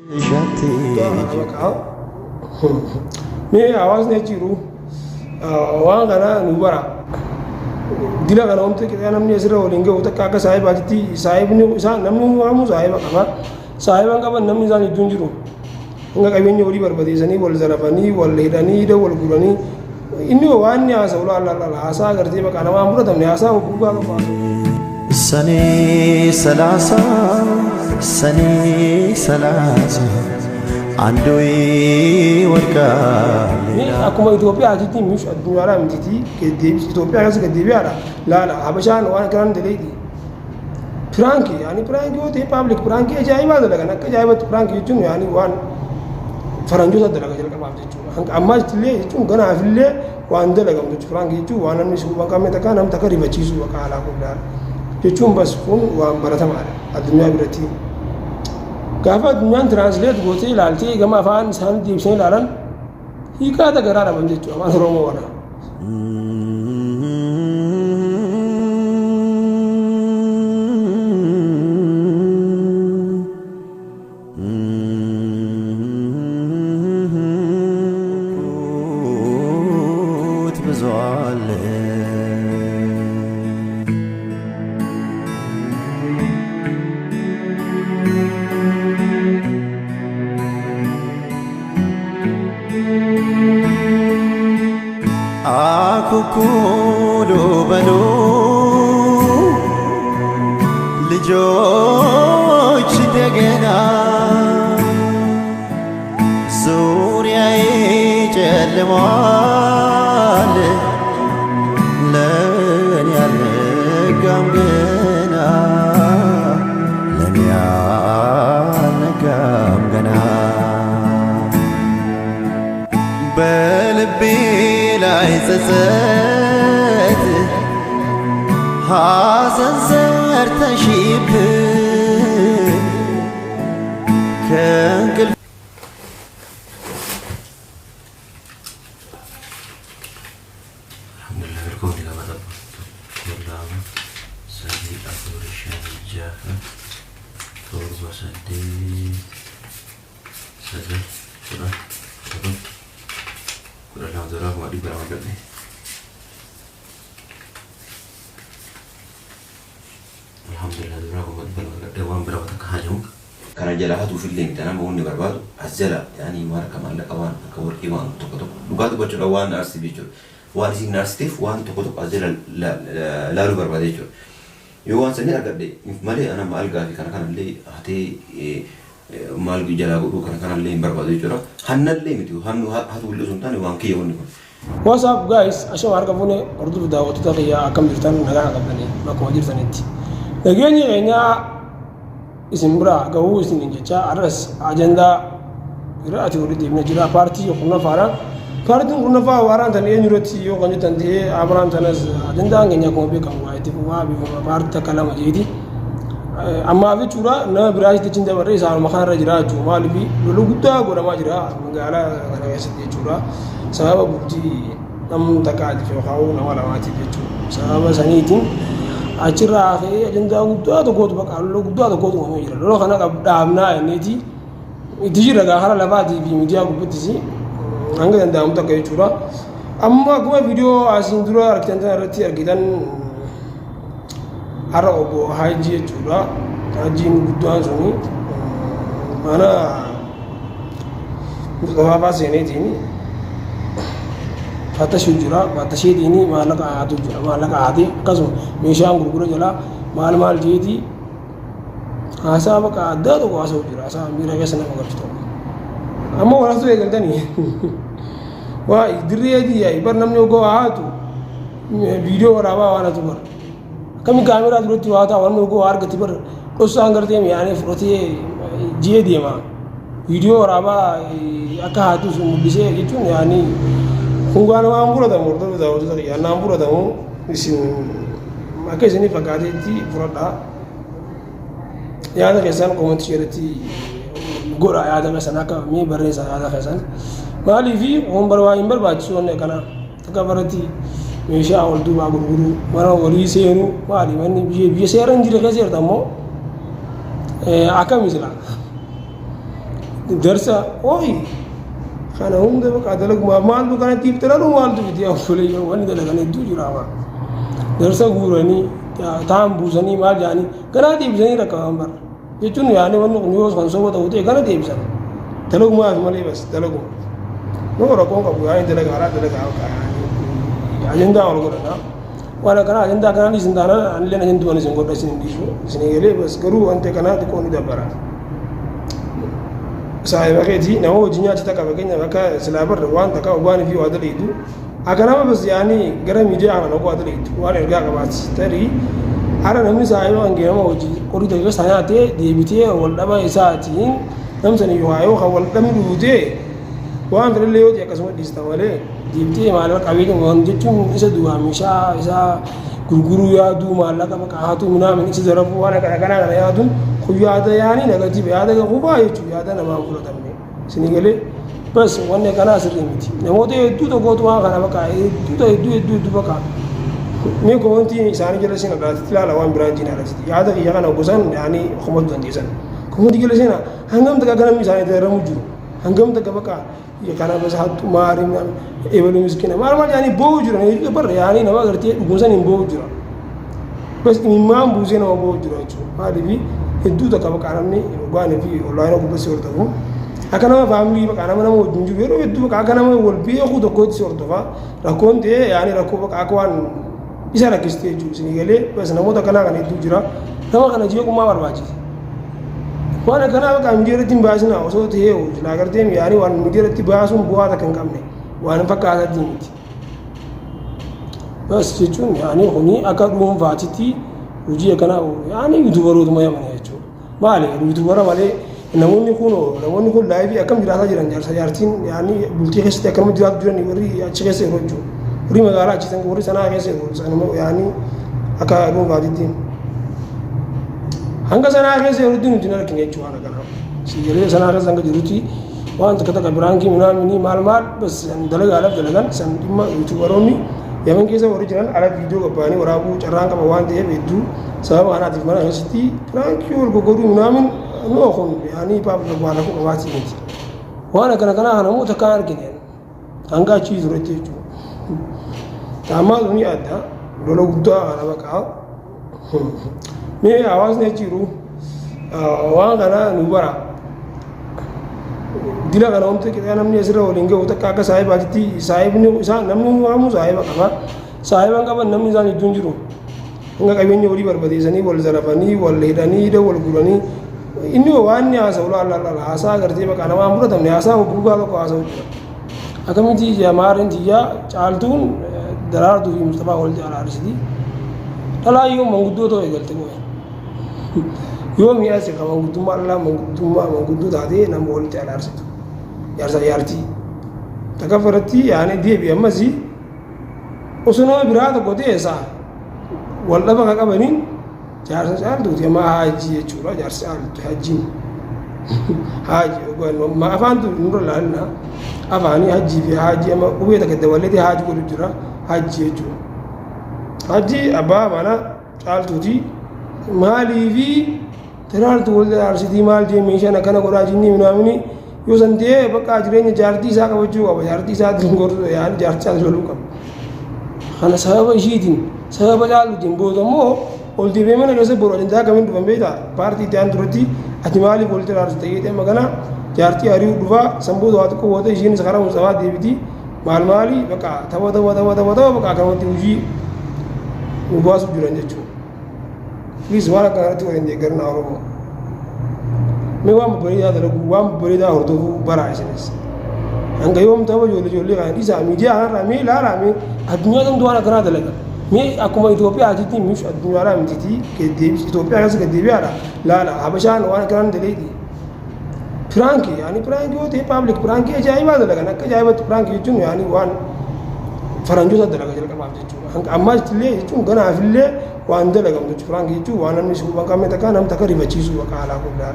Mee hawaasni jiru waan kana nu bara dila kana umte kita namni asirra waliin gahu takka akka saahibaatti saahibni isaan namni waamu saahiba qaba saahiban qaban namni isaan iddoo jiru hanga qabeenya walii barbadeessanii wal zarafanii wal hidhanii wal guranii inni waan haasa ulaa haasaa agartee bakka namaa fudhatamne haasaa gubbaa qaba. Sani salasa andoi warga akuma Ethiopia ajiti mish adunyara mtiti kedebi Ethiopia kasa kedebi ara la habashan wan kan deledi prank yani prank hote public prank ajaiba daga nak ajaiba prank yujun yani wan faranjo sa daga jel kabab jechu amma tile jechu gana afille wan daga mtu prank jechu wan nan misu ban kameta kana mta kariba chisu wakala kubda jechu bas kun wan barata mala adunya birati gaafa addunyaan translate gootee ilaaltee gama afaan isaan deebisanii ilaalan hiikaa garaadha ban jechuudha afaan Oromoo wana. Kukudu banu ልጆች እንደገና ዙሪያዬ ጨልሟል ለኔ አልነጋም ገና ለኔ አልነጋም ገና በልቤ ላይ ጸጸት ሐዘን ዘርተሽብኝ ከእንቅልፍ Karena jala hatu filling tanam bawun ni berbadu azala yani mar kamal kawan kawar iman toko toko lugat baca lawan arsi bicu wan sing narstif wan toko toko azala lalu berbadu bicu yuan seni agak deh male anak mal gadi karena le hati mal gejala guru karena le berbadu bicu lah hanal le itu hanu hatu ulu sultan yuan kiyon ni. What's up guys? Asal warga punya order dawa tu tak ya akam jirtan negara akam ni makam jirtan itu. Lagi ni isimbra gawu isin jecha aras agenda iraati uridi mejira party yokunna fara party kunna fa waran tan enyuroti yo kanju tan de abran tanas agenda ngenya ko be kan waiti wa bi party kalama jidi amma bi chura na biraj de cinde bare sa makhan rajira ju malbi lulu gutta gora majira mangala kana yasdi chura sababa butti nam takadi fi khawu na wala wati bi chu sababa sanitin achira akhi agenda gudda to goto baka lo gudda to goto mo jira lo kana ka damna eneti itijira ga hala labati bi media gubutisi anga danda amta kay chura amma kuma video asindura arktanta rati argidan ara obo haji chura haji gudda zoni mana gudda ba seneti ni fata shujura fata shedini malaka atu jura malaka adi kaso mishan gurgura jala mal jedi asa baka adda to ko aso jura asa mira kesana magarto amma wala so egaldani wa idriyadi ya ibar namne go atu video warawa wana tubar kami camera durti wata wanno go argati bar dosa angarde mi yani froti jedi ma video warawa aka hatu sumudise gitu yani Kungana ambura da mordo da odo da ya ambura da mo isin makai sini pagade ti purada ya da kesan comment shirati gora ya da kesan aka mi barre sa ya da kesan mali vi on barwa imbar ba ci onne kana taka barati me sha wal du ba guru mara wali seenu mali manni biye seran jire keser da mo aka misla darsa ooyi kana hunda bakka dalaguma maaltu kana tiiftalalu maaltu biti affulee wanni dalagan hedduu jiraama darsa guuranii ta'an buusanii maal jaanii kana deebisanii rakkaban bar jechuun yaani wanni kun yoo kan soba ta'u ta'e kana deebisan dalagumaaf malee bas dalaguma noo rakkoon qabu yaani dalagaa ajandaa wal godhana waan kana ajandaa kana isin taana anillee ajandaa waan isin godha isin dhiisu isin eegalee bas garuu wanta kana xiqqoo ni dabbara saayiba keetii nama wajjin nyaata takka fakkeenya bakka silaa barra waan takka waan fi waa daleedu akkanama bas yaani gara miidiyaa kana waa daleedu waan ergaa qabaati tarii hara namni saayiba hangee nama wajjin qorii takka isaa nyaatee deebitee wal dhaba isaatiin namsani yoo kan wal dhabni dhuutee waan fedhallee yoo ta'e akkasuma dhiista malee deebitee maallaqa qabeenya waan jechuun isa du'aa meeshaa isaa gurguruu yaaduu maallaqa maqaatu minaamin isa zarafuu waan kana yaaduun kun yaada yaani negatiiv yaada gubaa jechuun yaada namaa fudhatamne isinii galee bas wanni kanaa sirrii miti namoota hedduu tokkootu waan kana bakka hedduu bakka mee kowantii isaanii jala seenaa dhalatatti ilaala waan biraan jiina dhalatatti yaada kiyya kana gosan yaani humatu dandeessan kowantii jala seenaa hangam takka ganamni isaanii dararamu jiru hangam takka bakka kana bas hattu maarim ebalu miskina maal yaani boo jira ne barra yaani nama gartee dhugusan hin boo jira bas imam buusee nama boo jira jechuudha maaliif hedduu takka bakka namni waan fi wallahi ko bas hordofu akka nama faamilii bakka nama wajjin jiru yeroo hedduu bakka akka nama wal beeku tokkotti hordofa rakkoon ta'e yaani rakkoo bakka akka waan isa rakkistee jechuudha isin galee bas namoota kanaa kan hedduu jira nama kana jeeqummaa barbaachisa waan kana bakka miidiyaatti baasina osoo ta'ee laa gartee yaani waan miidiyaatti baasuun bu'aa takka hin qabne waan fakkaatatti miti bas jechuun yaani kuni akka dhuunfaatitti hojii akkanaa yaani yuutubarootuma yamana jechuudha maali yuutubara malee namoonni kun laayivii akkam jiraataa jiran jaartiin yaani bultii keessatti akkam jiraatu jiran warri achi keessa yeroo jechuudha warri magaalaa achi warri sanaa keessa yeroo yaani akka dhuunfaatitti hanga sanaa keessa yeroo nuti hin argine jechuudha kana sigalee sanaa keessa hanga jirutti waan takka biraankii minaamini maal bas dalagaadhaaf dalagan san dhimma yuutubaroonni yaman keessa warri jiran ala viidiyoo gabbaanii waraabuu carraan qaba waan ta'eef hedduu sababa kanaatiif mana keessatti biraankii wal goggoduu minaamin noo kun yaanii paapila waan akka qabaatii miti waan akkana kanaa namoota kan argine hanga achii turetti jechuudha taammaa sunii adda lola guddaa kana baqaa mee hawaasni jiru waan kana nu bara dila kana homte kita namni asirra waliin gahu takka akka saahibaatitti saahibni isaa namni waamu saahiba qaba saahiban qaban namni isaan hedduun jiru hanga qabeenya walii barbadeessanii wal zarafanii wal hidhanii wal guranii inni waan ni haasa'u haasaa agartee bakka namaan fudhatamne haasaa gurguddaa tokko haasa'u jira akkamitti jamaarin tiyyaa caaltuun daraartuu fi mustafaa wal jaalaarisiti dhalaa yoo manguddoo ta'u eegalte goe yoo mi'aase ka manguddummaa dhalaa manguddoo taatee nama wal jaalaarisatu jaarsa jaartii takka faratti yaani deebi ammasii osoo nama biraa tokko ta'eessa wal dhaba ka qabaniin jaarsa caaltuuti amma haajii jechuudha jaarsa caaltu hajjiin haajii ma afaantu nurra laalna afaanii hajjii fi haajii amma qubee takka daballeeti haajii godhu jira hajjii jechuudha hajjii abbaa mana caaltuuti maalii fi tiraaltu wal jaarsitii maal jee meeshaan akkana godhaa jinnii minaamini yoo san ta'ee bakka jireenya jaartii isaa qabachuu qaba jaartii isaa gorsu yaani jaartii isaa loluu qaba kana sababa ishiitiin sababa caaltuutiin booda immoo ol deebee mana keessa boru ajandaa kamiin dhufan beektaa paartii itti aan duratti ati maaliif wal jiraarsi ta'ee magana jaartii ari'uu dhufaa san booda waa tokko wata ishiin isa karaa musabaa deebiti maalii bakka tapha bakka akkamatti hojii nu baasuuf jiran jechuudha fiis waan akka kanatti waliin deeggarnaa oromoo mee waan bareedaa dalagu waan bareedaa hordofuu baraa isinis hanga yoom tapha ijoollee kana dhiisaa miidiyaa kanarraa mee ilaalaa mee addunyaa kamtu waan akkanaa dalaga mee akkuma Itoophiyaatitti miif addunyaadhaa mitiiti Itoophiyaa keessa gaddeebi'aadha laala habashaan waan akkanaan daleeti piraankii yaani piraankii yoo ta'e paablik piraankii ajaa'ibaa dalagan akka ajaa'ibatti piraankii jechuun yaani waan faranjoota dalaga jalqabaaf jechuudha ammaas illee jechuun ganaafillee waan dalagamu jechuudha piraankii jechuun waan namni suuban qabne takka nam takka rifachiisu bakka haalaa guddaa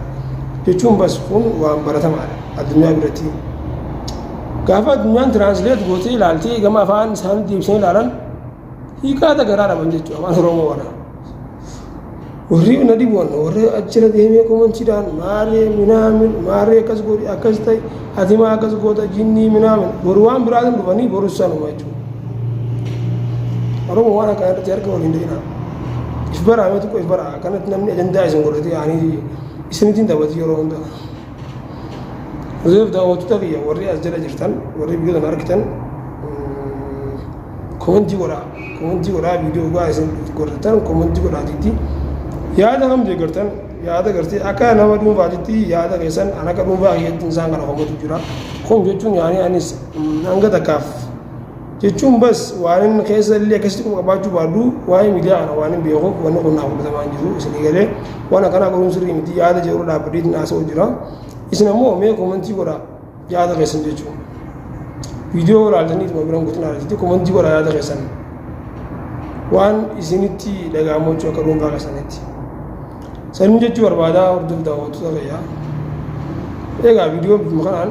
jechuun bas kun waan baratamaadha addunyaa biratti gaafa addunyaan tiraansileet gootee ilaaltee gama afaan isaanii deebisanii ilaalan hiikaa garaadhaman jechuudha afaan oromoo wana warri na dhiboon warri achira deemee komanchiidhaan maaree minaamin maaree akkas godhi akkas ta'e hatimaa akkas goota jinnii minaamin boru waan biraatiin dhufanii boru sanuma jechuudha. Oromoo waan akka irratti harka waliin deemaa. Isbaraame tokko isbaraa kanatti namni ajandaa isin godhatee yaanii isinitiin taphatu yeroo hundaa. Reef daawwattoota kiyya warri as jala jirtan warri biyyoota argitan komantii godhaa viidiyoo gaa isin godhatan komantii godhaatiitti yaada kam deeggartan yaada gartee akka nama dhuunfaatitti yaada keessan an akka dhuunfaa kiyyatti isaan kana homatu jira. Kun jechuun yaanii anis hanga takkaaf jechuun bas waan inni keessa illee akkasitti kuma qabaachuu baadhu waa'ee miidiyaa kana waan hin beekuuf wanni kun naaf fudhatamaa hin jiru isinii galee waan akkanaa godhuun sirrii miti yaada jedhu dhaabbateetiin haasa'u jira. Isin ammoo mee komantii godhaa yaada keessan jechuudha. Viidiyoo ilaaltanii ituma biraan guutuun ilaaltanii komantii godhaa yaada keessan waan isinitti dhaga'amachuu akka dhuunfaa keessanitti. Sanin jechuu barbaadaa hordof daawwattoota fayyaa. Egaa viidiyoo bifuma kanaan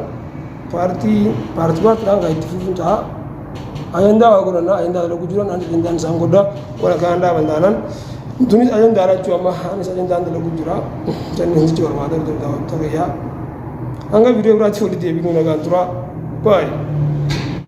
paartiidhaan kan itti fufuun ta'a. Ajandaa waa godhannaa ajandaa dalaguu jiran ajandaan isaan godhaa wal akka ajandaa bandaanan tunis ajandaa lachuu amma anis ajandaan dalaguu jira. Sanin jechuu barbaadaa hordof daawwattoota fayyaa. Hanga viidiyoo biraatti walitti deebiinuu nagaan tura. Bye.